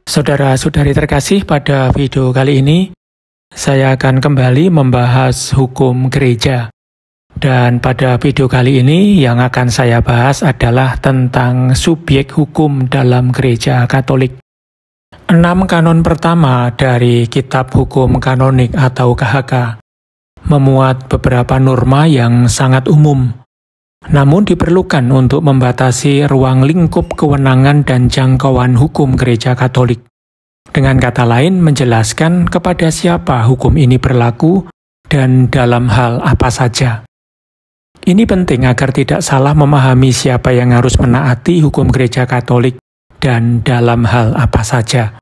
Saudara-saudari terkasih, pada video kali ini saya akan kembali membahas hukum gereja. Dan pada video kali ini yang akan saya bahas adalah tentang subjek hukum dalam gereja Katolik. 6 kanon pertama dari Kitab Hukum Kanonik atau KHK memuat beberapa norma yang sangat umum, namun diperlukan untuk membatasi ruang lingkup kewenangan dan jangkauan hukum gereja Katolik. Dengan kata lain, menjelaskan kepada siapa hukum ini berlaku dan dalam hal apa saja. Ini penting agar tidak salah memahami siapa yang harus menaati hukum gereja Katolik dan dalam hal apa saja.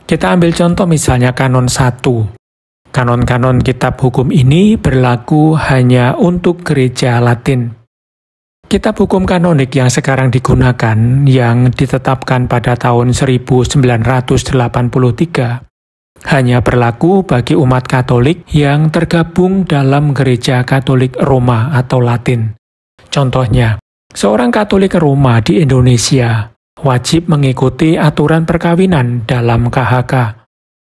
Kita ambil contoh misalnya kanon 1. Kanon-kanon kitab hukum ini berlaku hanya untuk gereja Latin. Kitab hukum kanonik yang sekarang digunakan, yang ditetapkan pada tahun 1983, hanya berlaku bagi umat Katolik yang tergabung dalam gereja Katolik Roma atau Latin. Contohnya, seorang Katolik Roma di Indonesia wajib mengikuti aturan perkawinan dalam KHK.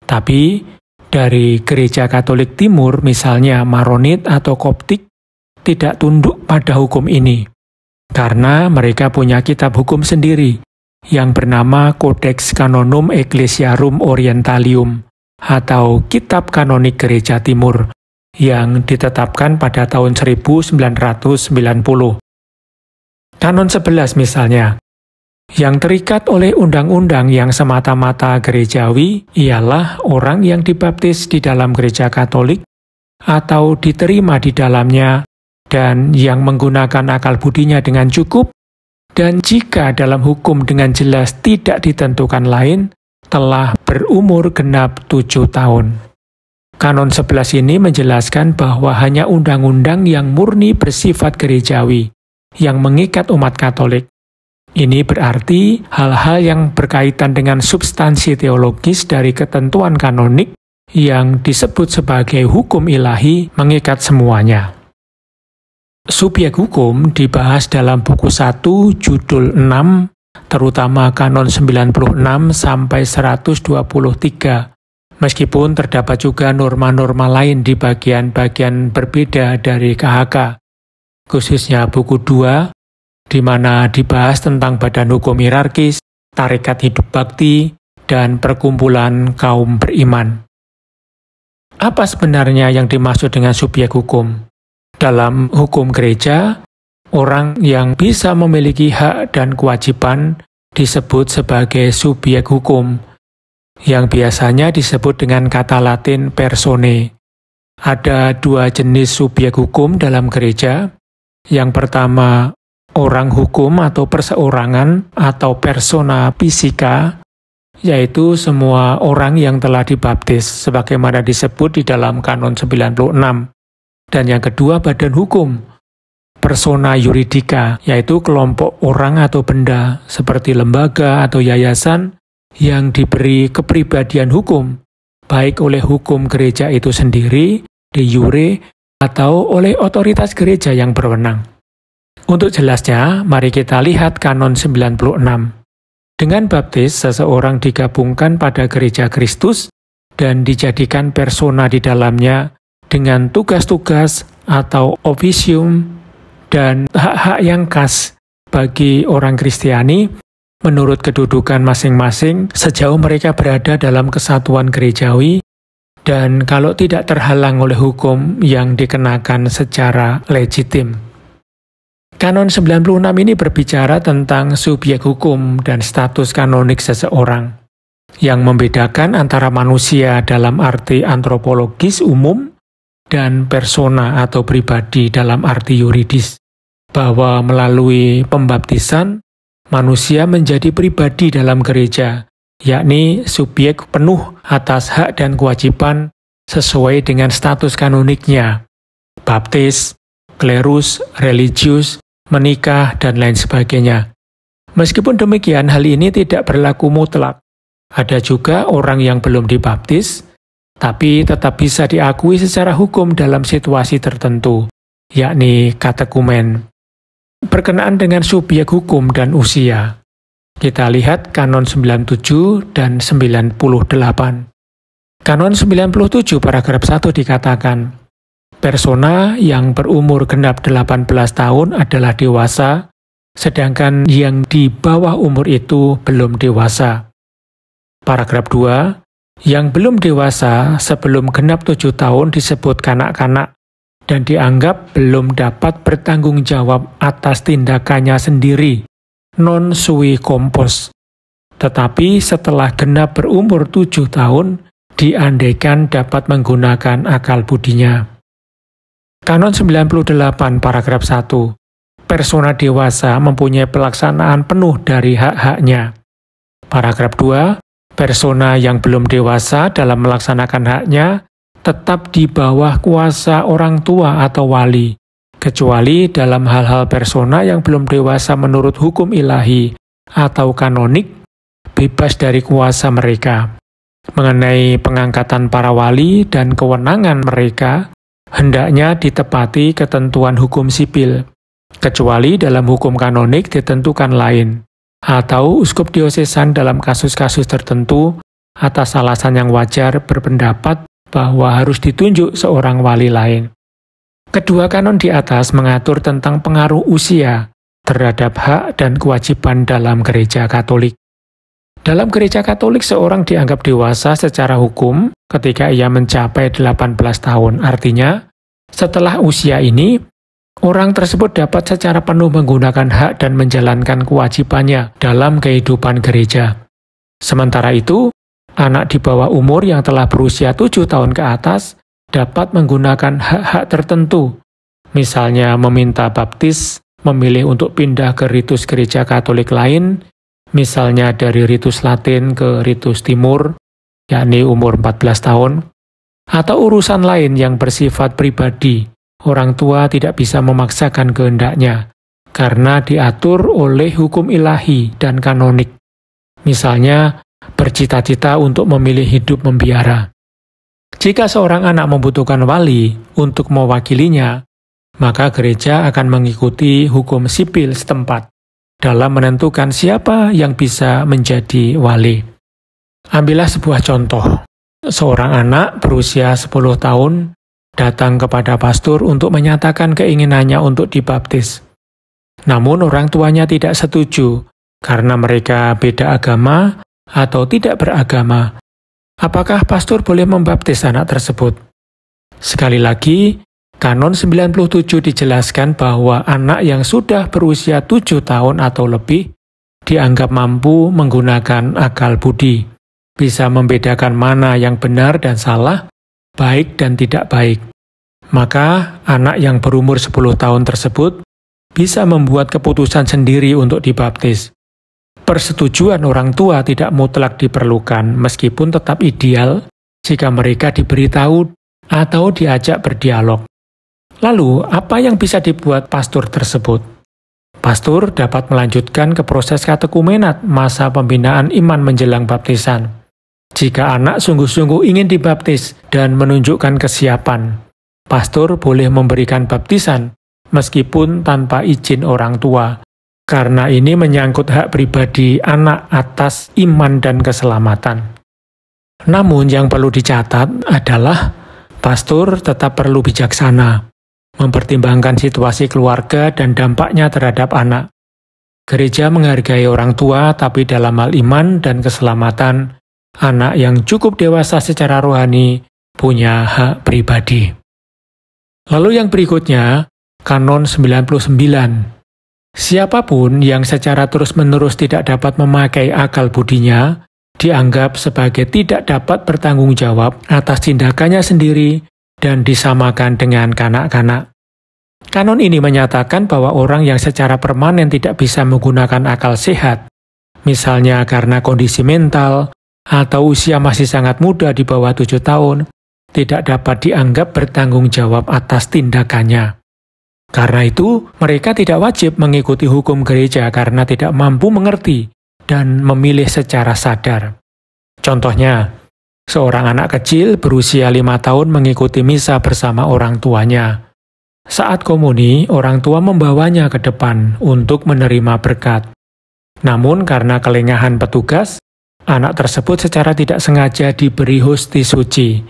Tapi, dari gereja Katolik Timur, misalnya Maronit atau Koptik, tidak tunduk pada hukum ini. Karena mereka punya kitab hukum sendiri yang bernama Codex Canonum Ecclesiarum Orientalium atau Kitab Kanonik Gereja Timur yang ditetapkan pada tahun 1990. Kanon 11 misalnya, yang terikat oleh undang-undang yang semata-mata gerejawi ialah orang yang dibaptis di dalam gereja Katolik atau diterima di dalamnya dan yang menggunakan akal budinya dengan cukup, dan jika dalam hukum dengan jelas tidak ditentukan lain, telah berumur genap 7 tahun. Kanon 11 ini menjelaskan bahwa hanya undang-undang yang murni bersifat gerejawi, yang mengikat umat Katolik. Ini berarti hal-hal yang berkaitan dengan substansi teologis dari ketentuan kanonik yang disebut sebagai hukum ilahi mengikat semuanya. Subjek hukum dibahas dalam buku 1 judul 6, terutama kanon 96 sampai 123. Meskipun terdapat juga norma-norma lain di bagian-bagian berbeda dari KHK, khususnya buku 2, di mana dibahas tentang badan hukum hierarkis, tarekat hidup bakti, dan perkumpulan kaum beriman. Apa sebenarnya yang dimaksud dengan subjek hukum? Dalam hukum gereja, orang yang bisa memiliki hak dan kewajiban disebut sebagai subjek hukum, yang biasanya disebut dengan kata Latin persone. Ada 2 jenis subjek hukum dalam gereja. Yang pertama, orang hukum atau perseorangan atau persona physica, yaitu semua orang yang telah dibaptis, sebagaimana disebut di dalam kanon 96. Dan yang kedua, badan hukum, persona juridika, yaitu kelompok orang atau benda, seperti lembaga atau yayasan yang diberi kepribadian hukum, baik oleh hukum gereja itu sendiri, de jure, atau oleh otoritas gereja yang berwenang. Untuk jelasnya, mari kita lihat kanon 96. Dengan baptis, seseorang digabungkan pada gereja Kristus dan dijadikan persona di dalamnya dengan tugas-tugas atau officium dan hak-hak yang khas bagi orang Kristiani menurut kedudukan masing-masing sejauh mereka berada dalam kesatuan gerejawi dan kalau tidak terhalang oleh hukum yang dikenakan secara legitim. Kanon 96 ini berbicara tentang subjek hukum dan status kanonik seseorang, yang membedakan antara manusia dalam arti antropologis umum dan persona atau pribadi dalam arti yuridis, bahwa melalui pembaptisan, manusia menjadi pribadi dalam gereja, yakni subjek penuh atas hak dan kewajiban sesuai dengan status kanoniknya, baptis, klerus, religius, menikah, dan lain sebagainya. Meskipun demikian, hal ini tidak berlaku mutlak. Ada juga orang yang belum dibaptis, tapi tetap bisa diakui secara hukum dalam situasi tertentu, yakni katekumen. Berkenaan dengan subjek hukum dan usia, Kita lihat Kanon 97 dan 98. Kanon 97 paragraf 1 dikatakan, persona yang berumur genap 18 tahun adalah dewasa, sedangkan yang di bawah umur itu belum dewasa. Paragraf 2, yang belum dewasa sebelum genap 7 tahun disebut kanak-kanak dan dianggap belum dapat bertanggung jawab atas tindakannya sendiri, non sui compos. Tetapi setelah genap berumur 7 tahun, diandaikan dapat menggunakan akal budinya. Kanon 98 paragraf 1. Persona dewasa mempunyai pelaksanaan penuh dari hak-haknya. Paragraf 2. Persona yang belum dewasa dalam melaksanakan haknya tetap di bawah kuasa orang tua atau wali, kecuali dalam hal-hal persona yang belum dewasa menurut hukum ilahi atau kanonik, bebas dari kuasa mereka. Mengenai pengangkatan para wali dan kewenangan mereka, hendaknya ditepati ketentuan hukum sipil, kecuali dalam hukum kanonik ditentukan lain, atau uskup diosesan dalam kasus-kasus tertentu atas alasan yang wajar berpendapat bahwa harus ditunjuk seorang wali lain. Kedua kanon di atas mengatur tentang pengaruh usia terhadap hak dan kewajiban dalam gereja Katolik. Dalam gereja Katolik, seorang dianggap dewasa secara hukum ketika ia mencapai 18 tahun. Artinya, setelah usia ini, orang tersebut dapat secara penuh menggunakan hak dan menjalankan kewajibannya dalam kehidupan gereja. Sementara itu, anak di bawah umur yang telah berusia 7 tahun ke atas dapat menggunakan hak-hak tertentu, misalnya meminta baptis, memilih untuk pindah ke ritus gereja Katolik lain, misalnya dari ritus Latin ke ritus Timur, yakni umur 14 tahun, atau urusan lain yang bersifat pribadi. Orang tua tidak bisa memaksakan kehendaknya, karena diatur oleh hukum ilahi dan kanonik. Misalnya, bercita-cita untuk memilih hidup membiara. Jika seorang anak membutuhkan wali untuk mewakilinya, maka gereja akan mengikuti hukum sipil setempat dalam menentukan siapa yang bisa menjadi wali. Ambillah sebuah contoh. Seorang anak berusia 10 tahun datang kepada pastor untuk menyatakan keinginannya untuk dibaptis. Namun orang tuanya tidak setuju karena mereka beda agama atau tidak beragama. Apakah pastor boleh membaptis anak tersebut? Sekali lagi, Kanon 97 dijelaskan bahwa anak yang sudah berusia 7 tahun atau lebih dianggap mampu menggunakan akal budi, bisa membedakan mana yang benar dan salah, baik dan tidak baik. Maka anak yang berumur 10 tahun tersebut bisa membuat keputusan sendiri untuk dibaptis. Persetujuan orang tua tidak mutlak diperlukan, meskipun tetap ideal jika mereka diberitahu atau diajak berdialog. Lalu, apa yang bisa dibuat pastor tersebut? Pastor dapat melanjutkan ke proses katekumenat masa pembinaan iman menjelang baptisan. Jika anak sungguh-sungguh ingin dibaptis dan menunjukkan kesiapan, pastor boleh memberikan baptisan meskipun tanpa izin orang tua, karena ini menyangkut hak pribadi anak atas iman dan keselamatan. Namun yang perlu dicatat adalah pastor tetap perlu bijaksana, mempertimbangkan situasi keluarga dan dampaknya terhadap anak. Gereja menghargai orang tua, tapi dalam hal iman dan keselamatan, anak yang cukup dewasa secara rohani punya hak pribadi. Lalu yang berikutnya, Kanon 99. Siapapun yang secara terus-menerus tidak dapat memakai akal budinya, dianggap sebagai tidak dapat bertanggung jawab atas tindakannya sendiri dan disamakan dengan kanak-kanak. Kanon ini menyatakan bahwa orang yang secara permanen tidak bisa menggunakan akal sehat, misalnya karena kondisi mental atau usia masih sangat muda di bawah 7 tahun, tidak dapat dianggap bertanggung jawab atas tindakannya. Karena itu, mereka tidak wajib mengikuti hukum gereja karena tidak mampu mengerti dan memilih secara sadar. Contohnya, seorang anak kecil berusia 5 tahun mengikuti misa bersama orang tuanya. Saat komuni, orang tua membawanya ke depan untuk menerima berkat. Namun karena kelengahan petugas, anak tersebut secara tidak sengaja diberi hosti suci.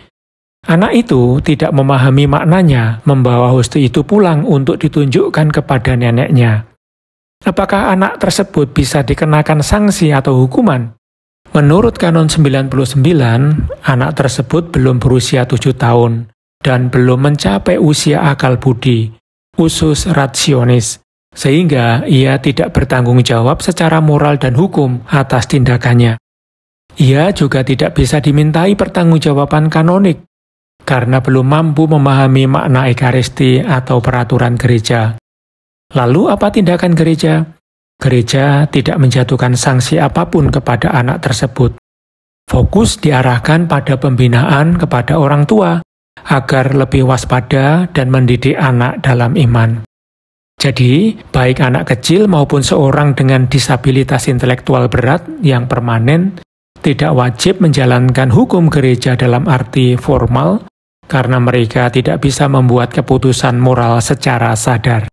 Anak itu tidak memahami maknanya, membawa hosti itu pulang untuk ditunjukkan kepada neneknya. Apakah anak tersebut bisa dikenakan sanksi atau hukuman? Menurut Kanon 99, anak tersebut belum berusia 7 tahun dan belum mencapai usia akal budi, usus rasionis, sehingga ia tidak bertanggung jawab secara moral dan hukum atas tindakannya. Ia juga tidak bisa dimintai pertanggungjawaban kanonik, karena belum mampu memahami makna Ekaristi atau peraturan gereja. Lalu apa tindakan gereja? Gereja tidak menjatuhkan sanksi apapun kepada anak tersebut. Fokus diarahkan pada pembinaan kepada orang tua, agar lebih waspada dan mendidik anak dalam iman. Jadi, baik anak kecil maupun seorang dengan disabilitas intelektual berat yang permanen, tidak wajib menjalankan hukum gereja dalam arti formal, karena mereka tidak bisa membuat keputusan moral secara sadar.